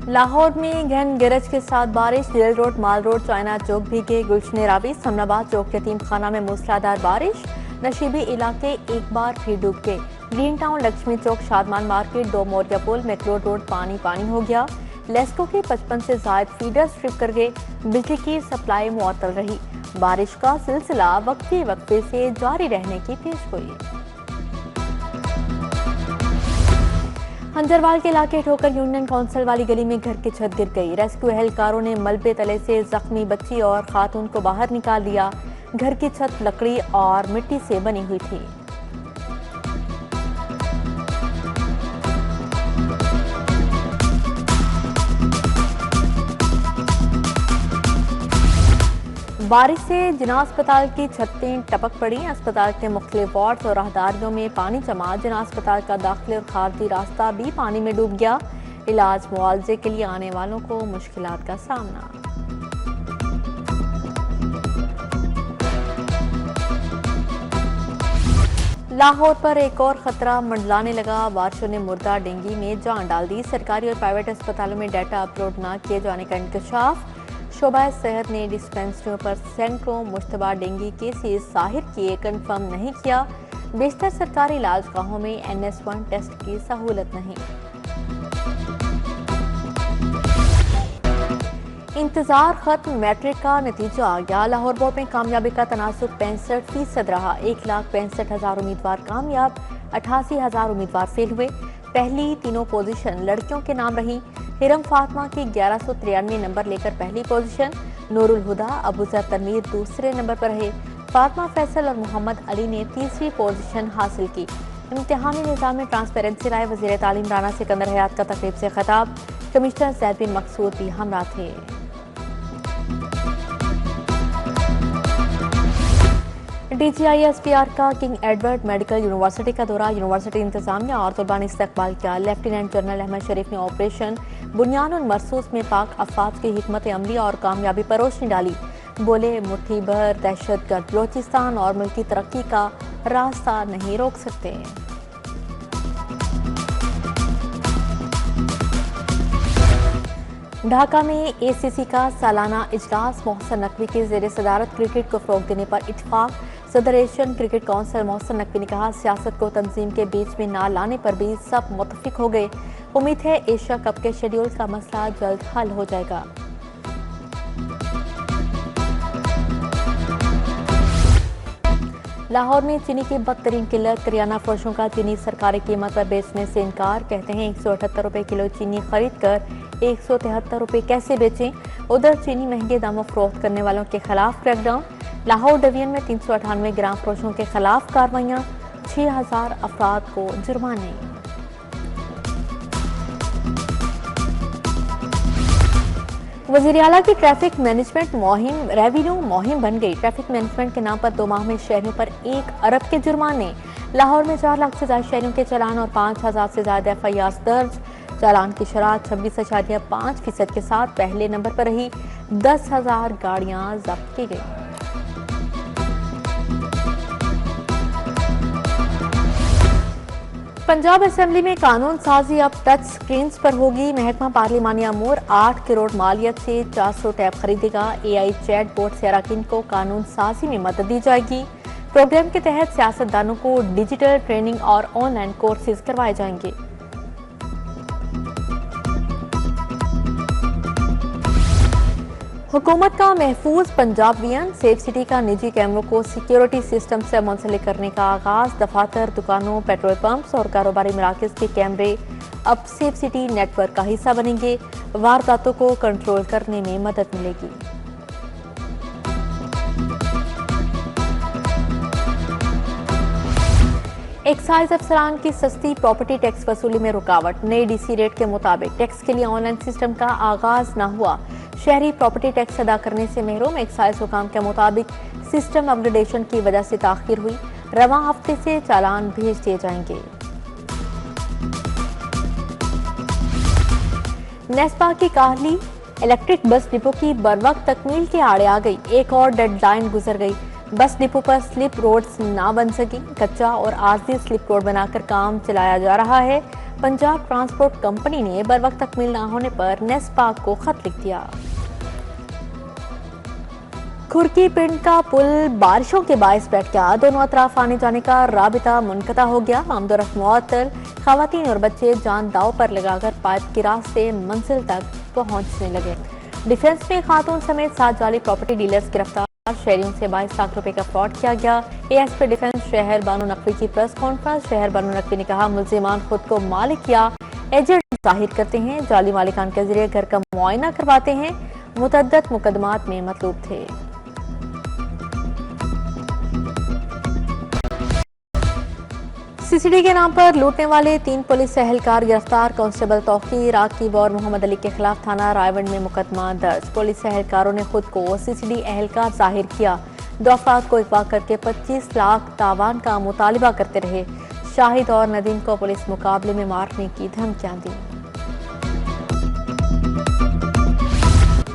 लाहौर में घन गरज के साथ बारिश, रेल रोड, माल रोड, चाइना चौक भीगे, गुलशन रावी, समनाबाद चौक, यतीम खाना में मूसलाधार बारिश, नशीबी इलाके एक बार फिर डूब गए। ग्रीन टाउन, लक्ष्मी चौक, शादमान मार्केट, दो मोरिया पुल, मैकलोड रोड पानी पानी हो गया। लेस्को के 55 से जायद फीडर स्ट्रिप कर गए, बिजली की सप्लाई मुअत्तल रही। बारिश का सिलसिला वक्फे से जारी रहने की पेशगोई। हंजरवाल के इलाके ठोकर यूनियन काउंसिल वाली गली में घर की छत गिर गई। रेस्क्यू एहलकारों ने मलबे तले से जख्मी बच्ची और खातून को बाहर निकाल लिया। घर की छत लकड़ी और मिट्टी से बनी हुई थी। बारिश से जिना अस्पताल की छतें टपक पड़ी। अस्पताल के मुख्तलिफ वार्ड्स और राहदारियों में पानी जमा। जिना अस्पताल का दाखिले और खारजी रास्ता भी पानी में डूब गया। इलाज मुआवजे के लिए आने वालों को मुश्किलात का सामना। लाहौर पर एक और खतरा मंडलाने लगा। बारिशों ने मुर्दा डेंगू में जान डाल दी। सरकारी और प्राइवेट अस्पतालों में डाटा अपलोड न किए जाने का इंकशाफ। शोबा सेहत ने डिस्पेंसरियों पर सैकड़ों मुश्तबा डेंगू केसेस जाहिर किए, कन्फर्म नहीं किया। बेशतर सरकारी इलाजगाहों में NS1 टेस्ट की सहूलत नहीं। इंतजार खत्म, मैट्रिक का नतीजा आ गया। लाहौर बोर्ड में कामयाबी का तनासुब 65% रहा। 1,65,000 उम्मीदवार कामयाब, 88,000 उम्मीदवार फेल हुए। पहली तीनों पोजीशन लड़कियों के नाम रही। हिरम फातिमा की 1193 नंबर लेकर पहली पोजीशन। नूरुल हुदा, अबूजर तनवीर दूसरे नंबर पर रहे। फातिमा फैसल और मोहम्मद अली ने तीसरी पोजीशन हासिल की। इम्तिहानी निज़ाम में ट्रांसपेरेंसी लाए। वज़ीर तालीम राना सिकंदर हयात का तकरीब से खिताब। कमिश्नर ज़ैद बिन मकसूद भी हमरा थे। DGISPR का किंग एडवर्ड मेडिकल यूनिवर्सिटी का दौरा। यूनिवर्सिटी इंतजामिया और तलबा ने इस्तकबाल किया। लेफ्टिनेंट जनरल अहमद शरीफ ने ऑपरेशन बुनियानुल मरसूस में पाक अफवाज की हिकमत अमली और कामयाबी पर रोशनी डाली। बोले, मुट्ठी भर दहशतगर्द बलोचिस्तान और मुल्क की तरक्की का रास्ता नहीं रोक सकते। ढाका में ACC का सालाना इजलास। मोहसन नकवी के ज़ेर सदारत क्रिकेट को फ़रोग़ देने पर इत्तेफाक। सदर Asian cricket council Mohsin Naqvi ने कहा, सियासत को तंजीम के बीच में ना लाने पर भी सब मुत्तफिक हो गए। उम्मीद है एशिया कप के शेड्यूल का मसला जल्द हल हो जाएगा। लाहौर में चीनी की बदतरीन किल्लत। करियाना फरोशों का चीनी सरकारी कीमत पर बेचने से इनकार। कहते हैं 178 रुपये किलो चीनी खरीद कर 173 रुपये कैसे बेचें। उधर चीनी महंगे दामों फरोख्त करने वालों के खिलाफ क्रैकडाउन। लाहौर डिवीजन में 398 ग्राम फरोशों के खिलाफ कार्रवाइयाँ। 6000 अफराद को जुर्माने। वज़ीर आला की ट्रैफिक मैनेजमेंट मुहिम रेवेन्यू मुहिम बन गई। ट्रैफिक मैनेजमेंट के नाम पर 2 माह में शहरियों पर 1 अरब के जुर्माने। लाहौर में 4 लाख से ज्यादा शहरियों के चालान और 5000 से ज्यादा FIR दर्ज। चालान की शरह 26.5% के साथ पहले नंबर पर रही। 10,000 गाड़ियां जब्त की गई। पंजाब असेंबली में कानून साजी अब टच स्क्रीन पर होगी। महकमा पार्लिमानी अमूर 8 करोड़ मालियत से 400 टैब खरीदेगा। AI चैट बोर्ड से अराकीन को कानून साजी में मदद दी जाएगी। प्रोग्राम के तहत सियासतदानों को डिजिटल ट्रेनिंग और ऑनलाइन कोर्सेज करवाए जाएंगे। हुकूमत का महफूज पंजाब वियन। सेफ सिटी का निजी कैमरों को सिक्योरिटी सिस्टम से मुंसलिक करने का आगाज। दफातर, दुकानों, पेट्रोल पंप्स और कारोबारी मराकज के कैमरे अब सेफ सिटी नेटवर्क का हिस्सा बनेंगे। वारदातों को कंट्रोल करने में मदद मिलेगी। एक्साइज अफसरान की सस्ती प्रॉपर्टी टैक्स वसूली में रुकावट। नए DC रेट के मुताबिक टैक्स के लिए ऑनलाइन सिस्टम का आगाज न हुआ। शहरी प्रॉपर्टी टैक्स अदा करने से महरूम। एक्साइज हुकाम के मुताबिक सिस्टम अपग्रेडेशन की वजह से ताखीर हुई। रवां हफ्ते से चालान भेज दिए जाएंगे। नेस्पा की काहली इलेक्ट्रिक बस डिपो की बरवक्त तकमील के आड़े आ गई। एक और डेडलाइन गुजर गई। बस डिपो पर स्लिप रोड्स ना बन सकी। कच्चा और आरजी स्लिप रोड बनाकर काम चलाया जा रहा है। पंजाब ट्रांसपोर्ट कंपनी ने बरवक्त तकमील न होने पर नेस्पा को खत लिख दिया। खुरकी पिंड का पुल बारिशों के बायस बैठ गया। दोनों अतराफ आने जाने का राबिता मुनक़ता हो गया। आमदोरफ्त मुअत्तल, खवातीन और बच्चे जान दाव पर लगाकर पाइप की राह से मंजिल तक पहुंचने लगे। डिफेंस में खातून समेत 7 जाली प्रॉपर्टी डीलर्स गिरफ्तार। शहरियों से 22 लाख रुपए का फ्रॉड किया गया। एएसपी डिफेंस शहर बानो नकवी की प्रेस कॉन्फ्रेंस। शहर बानो नकवी ने कहा, मुल्जिमान खुद को मालिक या एजेंट जाहिर करते हैं, जाली मालिकान के जरिए घर का मुआयना करवाते हैं, मुतअद्दिद मुकदमात में मतलूब थे। सीसीडी के नाम पर लूटने वाले 3 पुलिस एहलकार गिरफ्तार। कांस्टेबल तौकीर, राकिब और मोहम्मद अली के खिलाफ थाना रायवंड में मुकदमा दर्ज। पुलिस एहलकारों ने खुद को सीसीडी एहलकार जाहिर किया। 2 अफराद को अगवा करके 25 लाख तावान का मुतालिबा करते रहे। शाहिद और नदीम को पुलिस मुकाबले में मारने की धमकियां दी।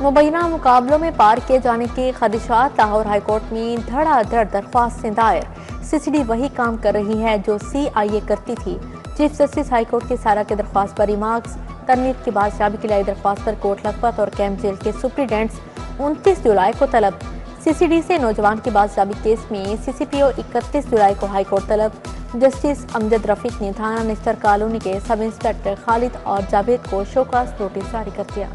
मुबैना मुकाबलों में पार किए जाने के खदशात। लाहौर हाईकोर्ट में धड़ाधड़ दरख्वास्तें दायर। सीसीडी वही काम कर रही है जो CIA करती थी। चीफ जस्टिस हाईकोर्ट की सारा के दरख्वास्त पर रिमार्क्स। तरमीम के बाद शाबी की लाई दरख्वास्त पर कोट लखपत और कैंप जेल के सुप्रीडेंट्स 29 जुलाई को तलब। सीसीडी से नौजवान की बादशाबी केस में CCPO 31 जुलाई को हाईकोर्ट तलब। जस्टिस अमजद रफीक ने थाना निस्तर कॉलोनी के सब इंस्पेक्टर खालिद और जावेद को शोकास नोटिस जारी कर दिया।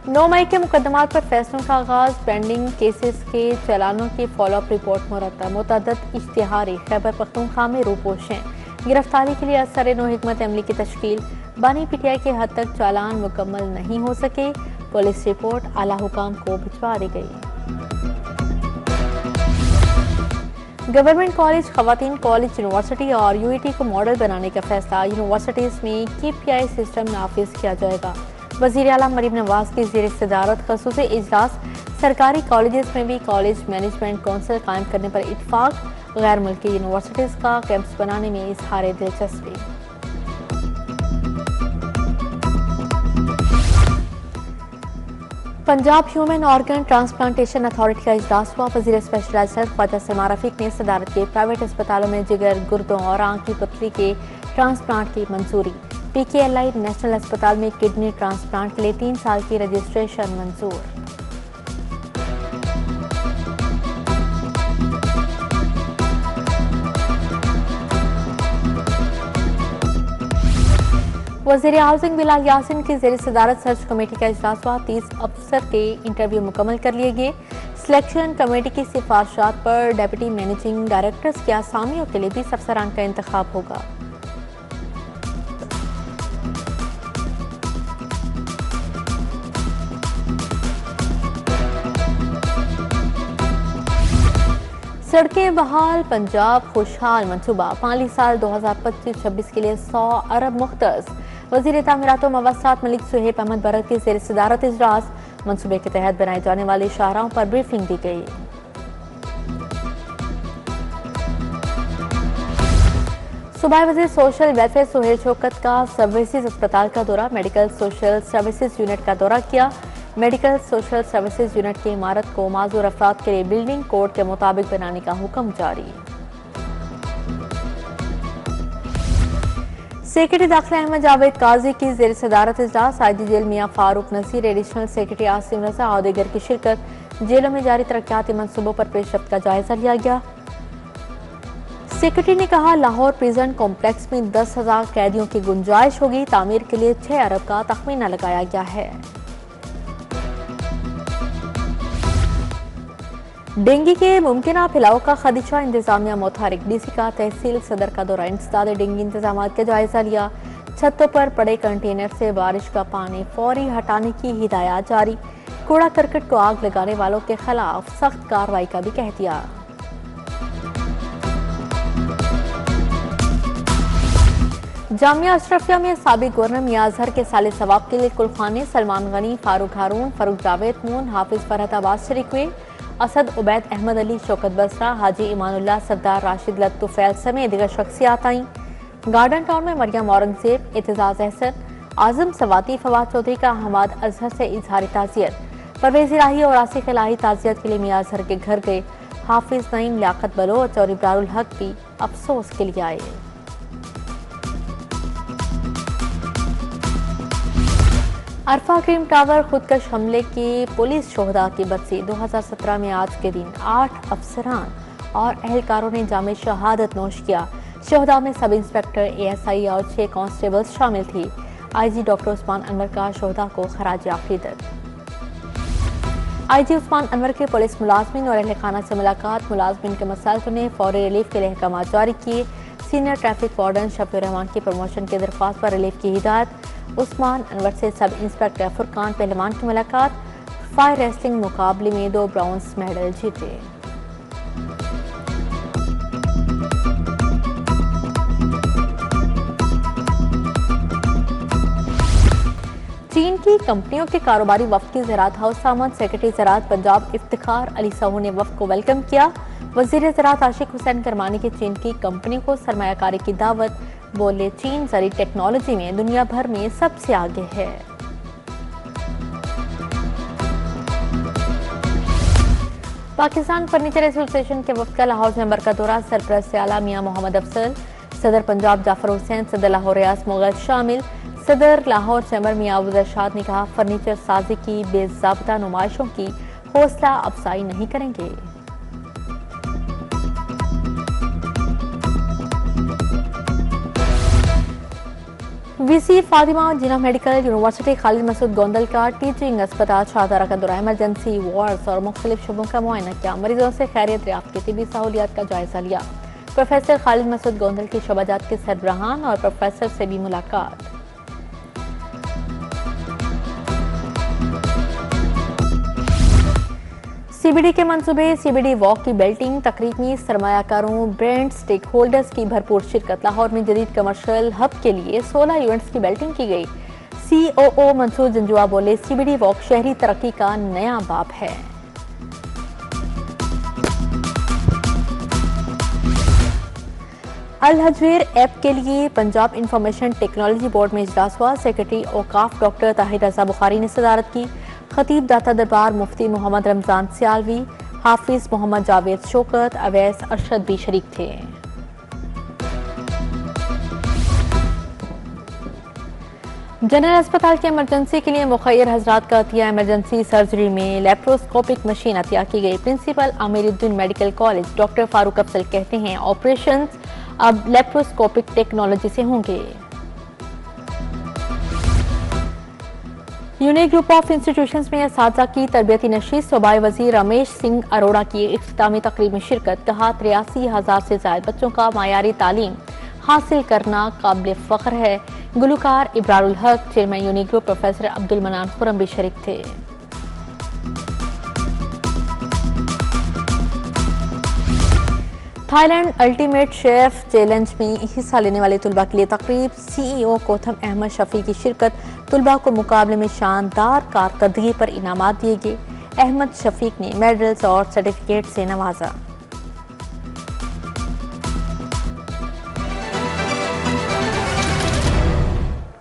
9 मई के मुकदमात पर फैसलों का आगाज। पेंडिंग केसेस के चालानों की फॉलोअप रिपोर्ट मुरतब। मुतअद्दिद इश्तिहारी खैबर पख्तूनख्वा में रूपोश हैं। गिरफ्तारी के लिए असर नो हिकमत अमली की तश्कील। बानी PTI के हद तक चालान मुकम्मल नहीं हो सके। पुलिस रिपोर्ट आला हुकाम को भिजवा दी गई। गवर्नमेंट कॉलेज, खवातीन कॉलेज, यूनिवर्सिटी और UET को मॉडल बनाने का फैसला। यूनिवर्सिटीज में KPI सिस्टम नाफिज किया जाएगा। वज़ीर आला मरीम नवाज की ज़ेर सदारत खसूसी इजलास। सरकारी कॉलेजेस में भी कॉलेज मैनेजमेंट काउंसिल कायम करने पर इत्फाक। गैर मुल्की यूनिवर्सिटीज़ का कैंपस बनाने में इजहार दिलचस्पी। Punjab human organ transplantation authority का इजलास हुआ। वज़ीर स्पेशलाइज्ड हेल्थ ख्वाजा सलमा रफीक ने सदारत की। प्राइवेट अस्पतालों में जिगर, गुर्दों और आंख की पथरी के ट्रांसप्लांट की मंजूरी। PKLI नेशनल अस्पताल में किडनी ट्रांसप्लांट के लिए 3 साल की रजिस्ट्रेशन मंजूर। वज़ीर हाउसिंग बिलाल यासिन की ज़ेर सदारत सर्च कमेटी का इजलास हुआ। 30 अफसर के इंटरव्यू मुकम्मल कर लिए गए। सिलेक्शन कमेटी की सिफारिशात पर डेप्यूटी मैनेजिंग डायरेक्टर्स की आसामियों के लिए 20 अफसरान का इंतखाब होगा। सड़कें बहाल, पंजाब खुशहाल मंसूबा। माली साल 2025-26 के लिए 100 अरब मुख्तस। वज़ीर तामीरात व मवासात मलिक सुहेब अहमद बरक की ज़ेर सदारत इजलास। मंसूबे के तहत बनाए जाने वाले शाहराहों पर ब्रीफिंग दी गई। सूबाई वज़ीर सोशल वेलफेयर सुहेल शौकत का सर्विसेज अस्पताल का दौरा। मेडिकल सोशल सर्विसेज यूनिट का दौरा किया। मेडिकल सोशल सर्विसेज यूनिट की इमारत को माजूर अफराद के लिए बिल्डिंग कोड के मुताबिक बनाने का हुक्म जारी। सेक्रेटरी दाखिला अहमद जावेद काजी की ज़ेर सदारत इजलास। IG जेल मियां फारूक नसीर, एडिशनल सेक्रेटरी आसिम रजा और दीगर की शिरकत। जेलों में जारी तरक्याती मनसूबों पर पेशरफ्त का जायजा लिया गया। सेक्रेटरी ने कहा, लाहौर प्रिजन कॉम्प्लेक्स में 10,000 कैदियों की गुंजाइश होगी। तामीर के लिए 6 अरब का तखमीना लगाया गया है। डेंगू के मुमकिन फैलाव का खदशा, इंतजामिया मुतहरिक। DC का तहसील सदर का दौरा। इंसदाद डेंगू इंतजाम का जायजा लिया। छतों पर पड़े कंटेनर से बारिश का पानी फौरी हटाने की हिदायत जारी। कूड़ा करकट को आग लगाने वालों के खिलाफ सख्त कार्रवाई का भी कह दिया। जामिया अशरफिया में साबिक गवर्नर मियां अजहर के साले सवाब के लिए कुलखाने। सलमान गनी, फारूक हारून, फरूक जावेद मून, हाफिज फरहत अब्बास शरीक हुए। असद उबैद, अहमद अली, शौकत बसरा, हाजी इमानुल्लाह, सरदार राशिद लत्तुफैल समेत दीगर शख्सियात आईं। गार्डन टाउन में मरियम औरंगजेब, एतजाज अहसन, आजम सवाती, फवाद चौधरी का हमाद अजहर से इजहार ताज़ियत। परवेज इलाही और आसिफ इलाही ताज़ियत के लिए मियां अजहर के घर गए। हाफिज नईम, लियाकत बलोच और इब्रारुल हक भी अफसोस के लिए आए। अरफा क्रीम टावर खुदकश हमले के पुलिस शोहदा की बरसी 2017 में आज के दिन 8 अफसरान और अहलकारों ने जामे शहादत नोश किया। शोहदा में सब इंस्पेक्टर, ASI और 6 कांस्टेबल्स शामिल थी। IG डॉक्टर उस्मान अनवर का शोहदा को खराज अकीदत। IG उस्मान अनवर के पुलिस मुलाजमिन और अहल खाना से मुलाकात, मुलाजमिन के मसाइल सुने, फौरी रिलीफ के लिए अहकाम जारी किए। Senior traffic warden Shafiur Rahman की प्रमोशन की दरख्वास्त पर रिलीफ की हिदायत। उस्मान अनवर से सब इंस्पेक्टर फुरकान पहलवान की मुलाकात। फायर रेसलिंग मुकाबले में 2 ब्रॉन्ज मेडल जीते। चीन की कंपनियों के कारोबारी वफ्द की ज़राअत हाउस सामंत सेक्रेटरी ज़राअत पंजाब इफ्तिखार अली साहू ने वफ्द को वेलकम किया। वज़ीर ज़राअत आशिक हुसैन करमानी की चीन की कंपनी को सरमायाकारी की दावत। बोले, चीन ज़री टेक्नोलॉजी में दुनिया भर में सबसे आगे है। पाकिस्तान फर्नीचर एसोसिएशन के वफ्द का लाहौर मेंबर का दौरा, सरपरस्त आला मियां मोहम्मद अफसल, सदर पंजाब जाफर हुसैन, सदर लाहौर रियाज मुगल शामिल। सदर लाहौर चैम्बर मियां अबू इरशाद ने कहा, फर्नीचर साजी की बेज़ाब्ता नुमाइशों की हौसला अफजाई नहीं करेंगे। VC फातिमा जिना मेडिकल यूनिवर्सिटी खालिद मसूद गोंदल का टीचिंग अस्पताल शाहदारा का दौरा, इमरजेंसी वार्ड्स और मुख्तलिफ शुबों का मुआयना किया। मरीजों से खैरियत याफ्त की तिबी सहूलियात का जायजा लिया। प्रोफेसर खालिद मसूद गोंदल की शोबाजात के सरबराहान और प्रोफेसर से भी मुलाकात। CBD के मंसूबे CBD वॉक की बेल्टिंग तकरीब में सरमायाकारों, ब्रांड स्टेक होल्डर्स की भरपूर शिरकत। लाहौर में जदीद कमर्शियल हब के लिए 16 इवेंट्स की बेल्टिंग की गई। COO मंसूर जंजुआ बोले, CBD वॉक शहरी तरक्की का नया बाब है। अल हजवेर ऐप के लिए पंजाब इंफॉर्मेशन टेक्नोलॉजी बोर्ड में इजलास हुआ। सेक्रेटरी औकाफ डॉक्टर ताहिर रजा बुखारी ने सदारत की। खतीब दाता दरबार मुफ्ती मोहम्मद रमजान सियालवी, हाफिज मोहम्मद जावेद शौकत, अवैस अरशद भी शरीक थे। जनरल अस्पताल के इमरजेंसी के लिए मुखैर हजरात का अतिया, इमरजेंसी सर्जरी में लेप्रोस्कोपिक मशीन अतिया की गई। Principal Amiruddin medical college doctor Farooq Afzal कहते हैं, ऑपरेशन अब लेप्रोस्कोपिक टेक्नोलॉजी से होंगे। यूनिक ग्रुप ऑफ इंस्टीट्यूशंस में असातिज़ा की तरबियती नशीस, सूबाई वजीर रमेश सिंह अरोड़ा की इख्तितामी तकरीब में शिरकत। कहा, 83,000 से ज़ायद बच्चों का मायारी तालीम हासिल करना काबिल फ़ख्र है। गुलकार इब्रारुल हक, chairman unique group professor Abdul मनान खुरम भी शरीक थे। थाईलैंड अल्टीमेट शेफ चैलेंज में हिस्सा लेने वाले तुलबा के लिए तकरीब। CEO कोथम अहमद शफी की शिरकत। तुलबा को मुकाबले में शानदार कारकर्दगी पर इनामात दिए गए। अहमद शफीक ने मेडल्स और सर्टिफिकेट से नवाजा।